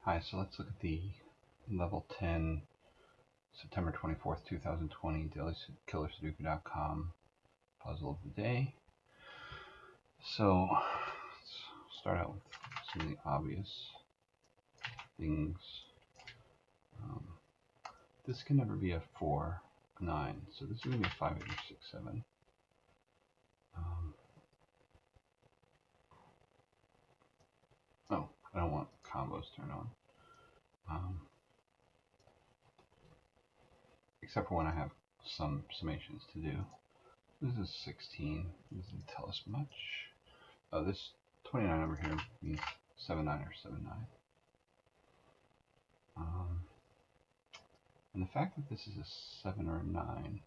Hi, so let's look at the level 10, September 24th, 2020, dailykillersudoku.com puzzle of the day. So let's start out with some of the obvious things. This can never be a 4, 9, so this is going to be a 5, 8, or 6, 7. Oh, I don't want combos turned on. Except for when I have some summations to do. This is 16. This doesn't tell us much. This 29 over here means 7, 9 or 7, 9. And the fact that this is a 7 or a 9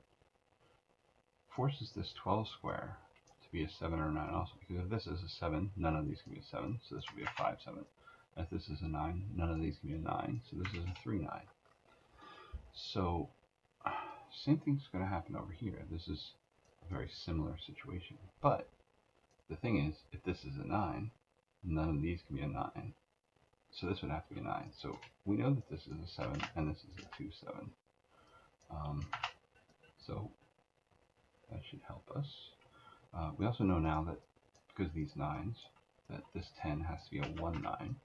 forces this 12 square to be a 7 or a 9 also, because if this is a 7, none of these can be a 7, so this would be a 5, 7. If this is a 9, none of these can be a 9, so this is a 3, 9. So, same thing's going to happen over here. This is a very similar situation. But, the thing is, if this is a 9, none of these can be a 9. So this would have to be a 9. So we know that this is a 7 and this is a 2, 7. So that should help us. We also know now that because these 9s, that this 10 has to be a 1, 9,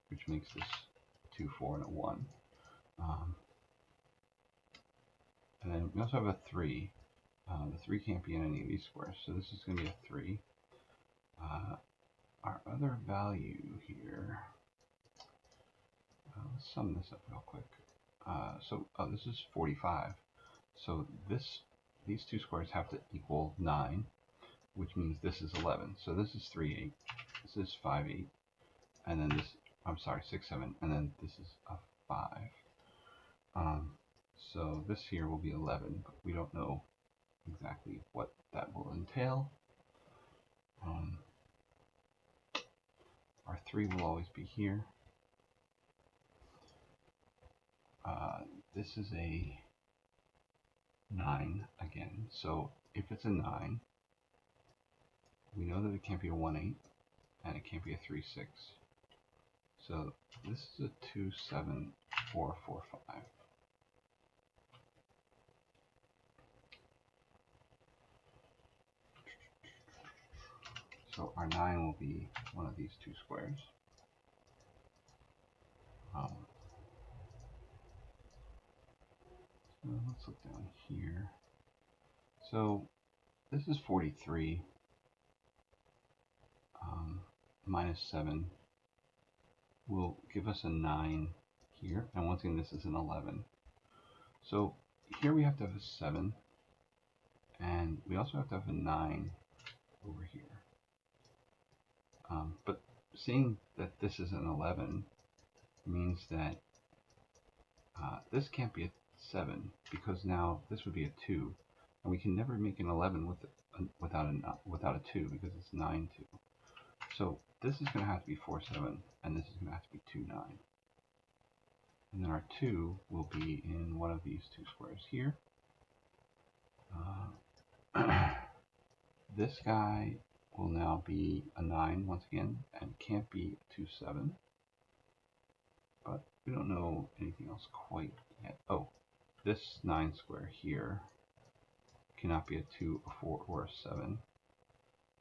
which makes this 2, 4, and a 1. And then we also have a 3. The 3 can't be in any of these squares, so this is going to be a 3. Our other value here, let's sum this up real quick. This is 45. So these two squares have to equal 9, which means this is 11. So this is 3, 8. This is 5, 8. And then this, I'm sorry, 6, 7. And then this is a 5. So this here will be 11, but we don't know exactly what that will entail. Our 3 will always be here. This is a 9 again. So if it's a 9, we know that it can't be a 1, 8, and it can't be a 3, 6. So this is a 2, 7, or a 4, 5. So our 9 will be one of these two squares. So let's look down here. So this is 43 minus 7 will give us a 9 here. And once again, this is an 11. So here we have to have a 7. And we also have to have a 9 over here. But seeing that this is an 11 means that this can't be a 7, because now this would be a 2, and we can never make an 11 without a 2, because it's 9, 2. So this is going to have to be 4, 7, and this is going to have to be 2, 9. And then our 2 will be in one of these two squares here. This guy will now be a 9 once again, and can't be 2, 7. But we don't know anything else quite yet. Oh, this 9 square here cannot be a 2, a 4, or a 7.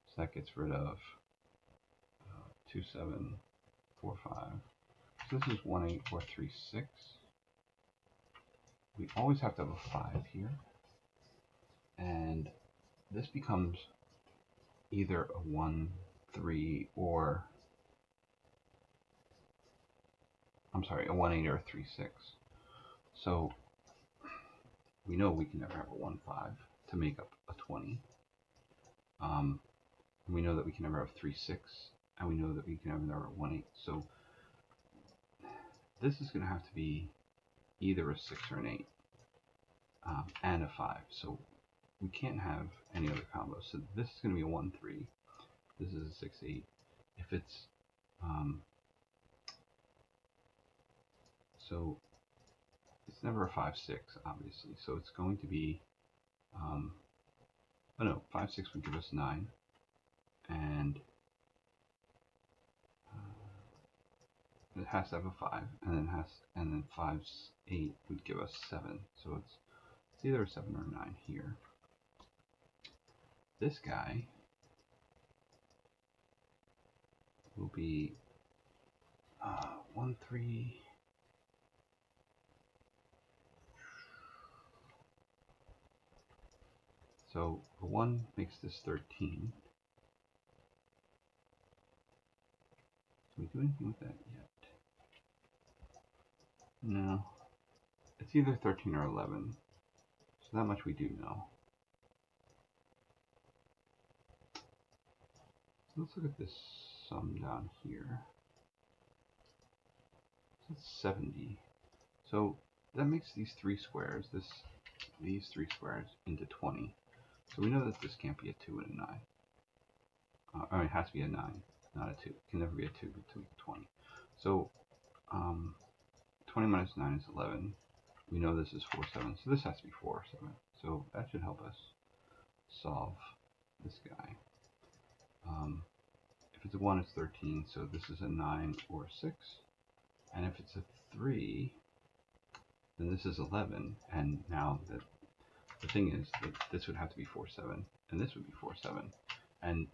So that gets rid of 2, 7, 4, 5. So this is 1, 8, or 3, 6. We always have to have a 5 here. And this becomes either a 1, 3, or a 1, 8 or a 3, 6. So we know we can never have a 1, 5 to make up a 20. We know that we can never have 3, 6, and we know that we can never have 1, 8. So this is going to have to be either a 6 or an 8 and a 5. So we can't have any other combos. So this is going to be a 1, 3. This is a 6, 8. If it's so it's never a 5, 6, obviously. So it's going to be, 5, 6 would give us 9. And has to have a 5, and then 5's 8 would give us 7. So it's either a 7 or a 9 here. This guy will be 1, 3. So the 1 makes this 13. Can we do anything with that yet? No. It's either 13 or 11. So that much we do know. So let's look at this sum down here. So it's 70. So that makes these 3 squares, these 3 squares into 20. So we know that this can't be a 2 and a 9. It has to be a 9, not a 2. It can never be a 2 to 20. So 20 minus 9 is 11. We know this is 4, 7. So this has to be 4, 7. So that should help us solve this guy. If it's a 1, it's 13. So this is a 9 or a 6. And if it's a 3, then this is 11. And now the thing is that this would have to be 4, 7. And this would be 4, 7. And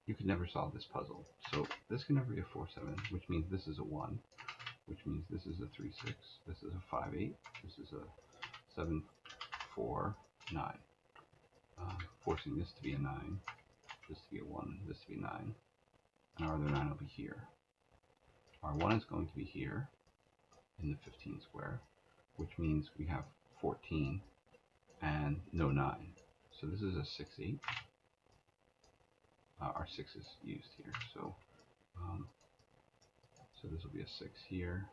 you could never solve this puzzle. So this can never be a 4, 7, which means this is a 1, which means this is a 3, 6, this is a 5, 8, this is a 7, 4, 9. Forcing this to be a 9, this to be a 1, this to be a 9, and our other 9 will be here. Our 1 is going to be here in the 15 square, which means we have 14 and no 9. So this is a 6, 8. Our 6 is used here, so this will be a 6 here.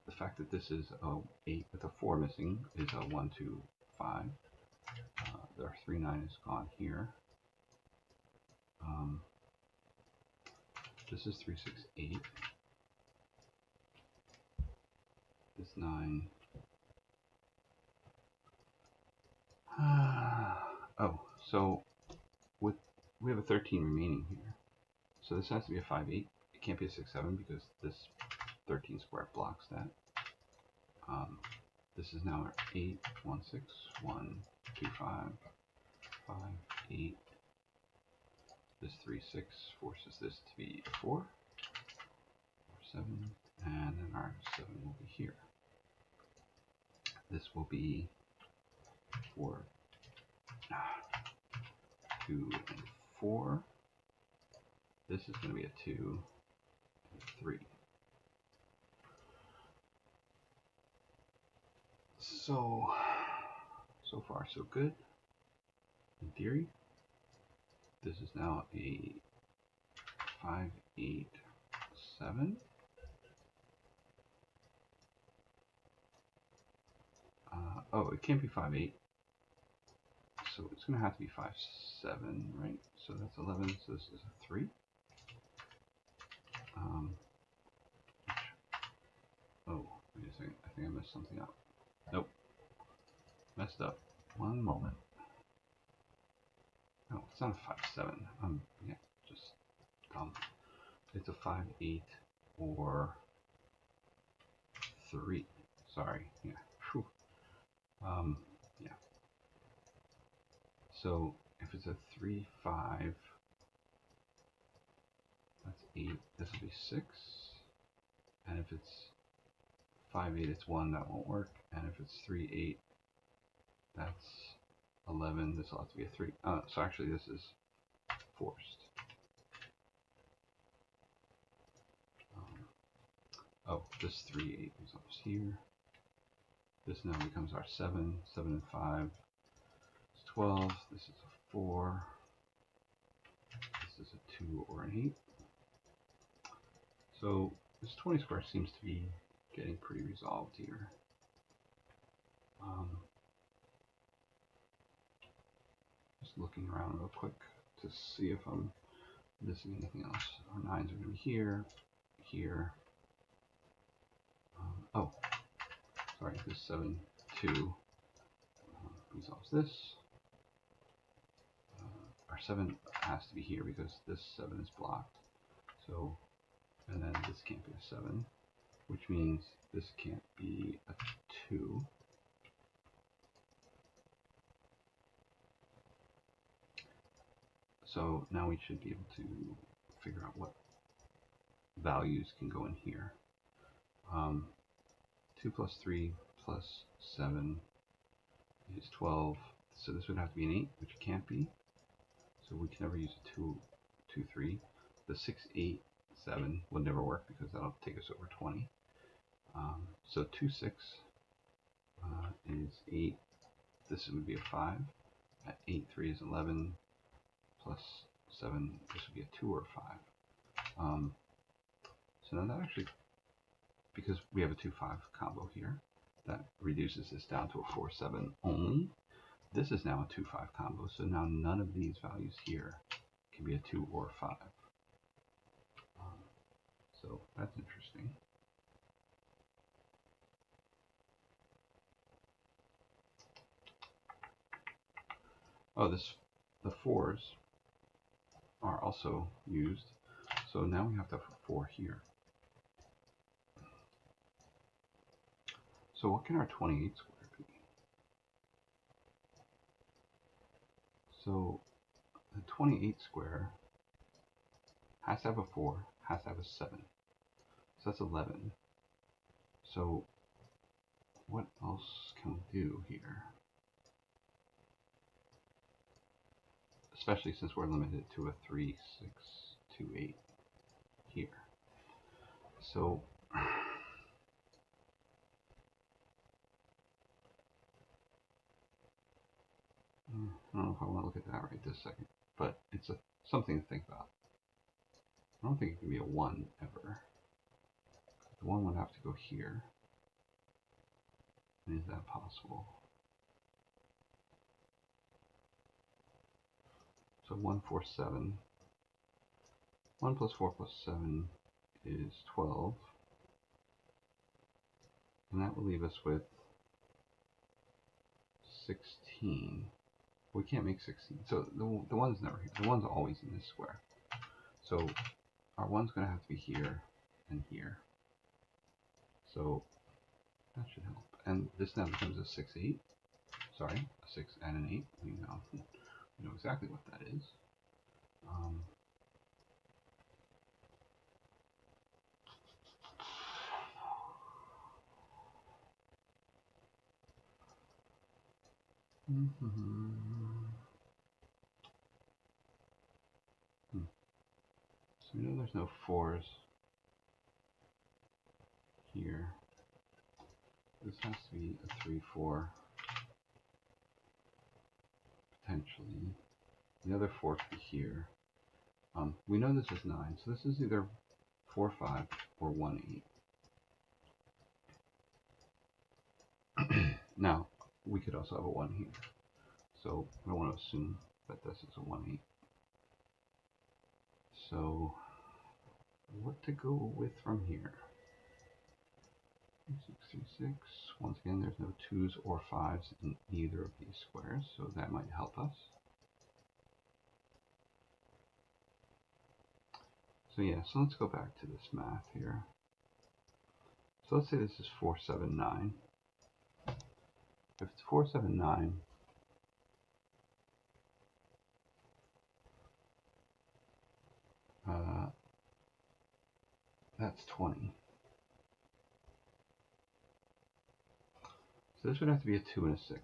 The fact that this is a 8 with a 4 missing is a 1, 2, 5. Our 3, 9 is gone here. This is 3, 6, 8. This 9. Oh, so we have a 13 remaining here. So this has to be a 5, 8. It can't be a 6, 7 because this 13 square blocks that. This is now our 8, 1, 6, 1, 2, 5, 5, 8. This 3, 6 forces this to be a 4, 7, and then our 7 will be here. This will be 4, 2, and 4. This is going to be a 2 and a 3. So far so good. In theory, this is now a 5, 8, 7. Oh, it can't be 5, 8. So it's going to have to be 5, 7, right? So that's 11. So this is a 3. Oh, wait a second. I think I messed something up. Nope. Messed up. One moment. No, it's not a 5, 7. Yeah, just dumb. It's a 5, 8, or 3. Sorry. Yeah. Whew. Yeah. So if it's a 3, 5, that's 8. This will be 6. And if it's 5, 8, it's 1. That won't work. And if it's 3, 8, that's 11. This will have to be a 3. So actually, this is forced. Oh, this 3, 8 is up here. This now becomes our 7. 7 and 5 is 12. This is a 4. This is a 2 or an 8. So this 20 square seems to be getting pretty resolved here. Just looking around real quick to see if I'm missing anything else. Our 9s are going to be here, here. Oh, sorry, this 7, 2 resolves this. Our 7 has to be here because this 7 is blocked. So can't be a 7, which means this can't be a 2. So now we should be able to figure out what values can go in here. 2 plus 3 plus 7 is 12. So this would have to be an 8, which it can't be. So we can never use a 2, 2, 3. The 6, 8, 7 would never work because that'll take us over 20. So 2, 6 is 8. This would be a 5. At 8, 3 is 11. Plus 7, this would be a 2 or a 5. So now that actually, because we have a 2, 5 combo here, that reduces this down to a 4, 7 only. This is now a 2, 5 combo, so now none of these values here can be a 2 or a 5. So that's interesting. Oh, the 4s are also used, so now we have to have a 4 here. So what can our 28 square be? So the 28 square has to have a 4, has to have a 7. So that's 11. So what else can we do here? Especially since we're limited to a 3, 6, 2, 8 here. So I don't know if I want to look at that right this second, but it's something to think about. I don't think it can be a 1 ever. The 1 would have to go here. And is that possible? So 1, 4, 7. 1 plus 4 plus 7 is 12. And that will leave us with 16. We can't make 16. So the 1's never here. The 1's always in this square. So our 1's going to have to be here and here. So that should help. And this now becomes a 6, 8. Sorry, a 6 and an 8. We know exactly what that is. So we know there's no 4s here. This has to be a 3, 4, potentially. The other 4 could be here. We know this is 9, so this is either 4, 5 or 1, 8. Now, we could also have a 1 here. So I don't want to assume that this is a 1, 8. So what to go with from here? 6, 3, 6. Once again, there's no 2s or 5s in either of these squares, so that might help us. So yeah, so let's go back to this math here. So let's say this is 4, 7, 9. If it's 4, 7, 9, that's 20. So this would have to be a 2 and a 6.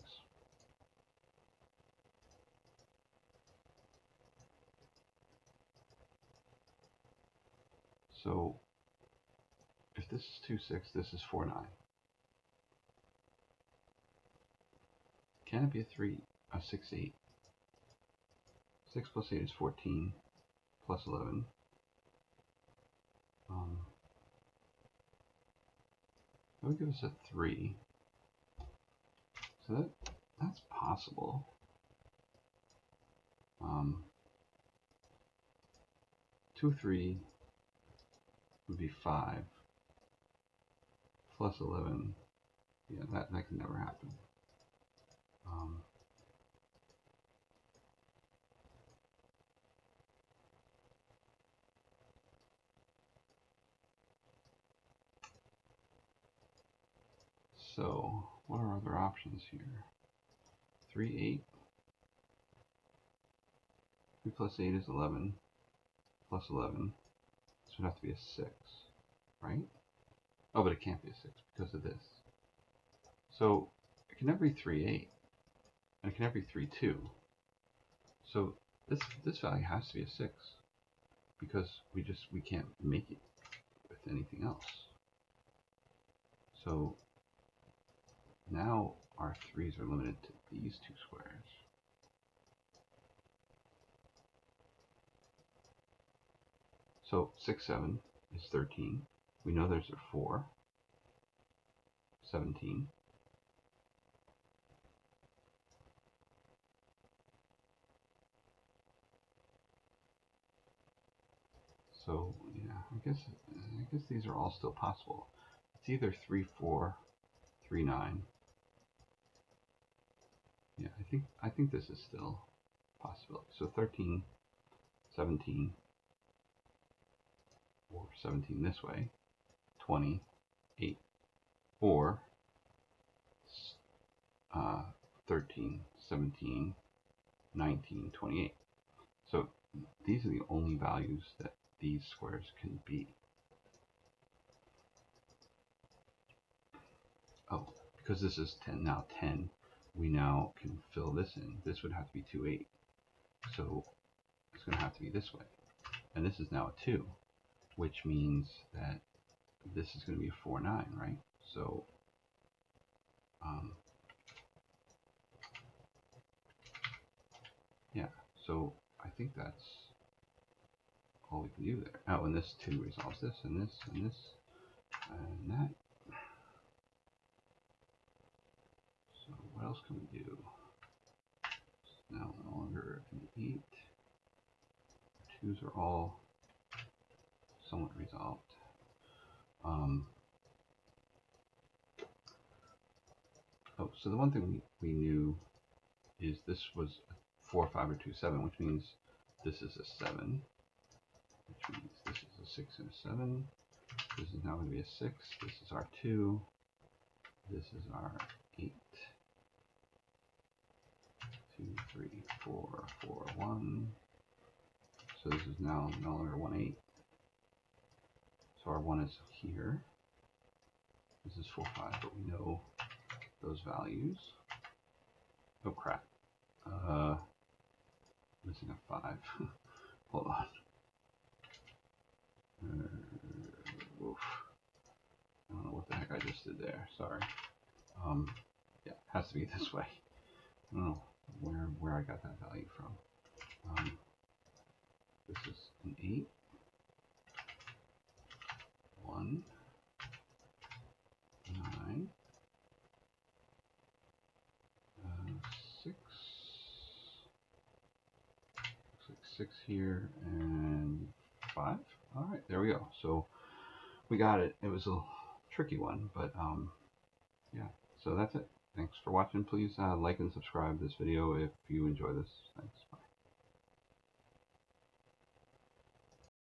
So if this is 2, 6, this is 4, 9. Can it be a 3, a 6, 8? 6 plus 8 is 14, plus 11. That would give us a 3. So that's possible. 2, 3 would be 5. Plus 11. Yeah, that can never happen. So, what are other options here? 3, 8. 3 plus 8 is 11. Plus 11. This would have to be a 6, right? Oh, but it can't be a 6 because of this. So, it can never be 3, 8. And it can never be 3, 2. So, this value has to be a 6. Because we can't make it with anything else. So, now our 3's are limited to these two squares. So 6, 7 is 13. We know there's a 4. 17. So yeah, I guess these are all still possible. It's either 3, 4, 3, 9. Yeah, I think this is still a possibility. So 13, 17, or 17 this way, 20, 8, or 13, 17, 19, 28. So these are the only values that these squares can be. Oh, because this is 10, we now can fill this in. This would have to be 2, 8. So it's going to have to be this way. And this is now a 2, which means that this is going to be a 4, 9, right? So yeah, so I think that's all we can do there. Oh, and this 2 resolves this, and this, and this, and that. So what else can we do? It's now no longer an 8. 2's are all somewhat resolved. Oh, so the one thing we knew is this was a 4, 5, or 2, 7, which means this is a 7, which means this is a 6 and a 7. This is now going to be a 6. This is our 2. This is our 8. 2, 3, 4, 4, 1. So this is now no longer 1, 8. So our 1 is here. This is 4, 5, but we know those values. Oh crap. Missing a 5. Hold on. Oof. I don't know what the heck I just did there. Sorry. Yeah, it has to be this way. I don't know where I got that value from. This is an 8. 1. 9. 6. Looks like 6 here and 5. All right, there we go. So we got it. It was a tricky one, but yeah. So that's it. Thanks for watching. Please like and subscribe this video if you enjoy this. Thanks. Bye.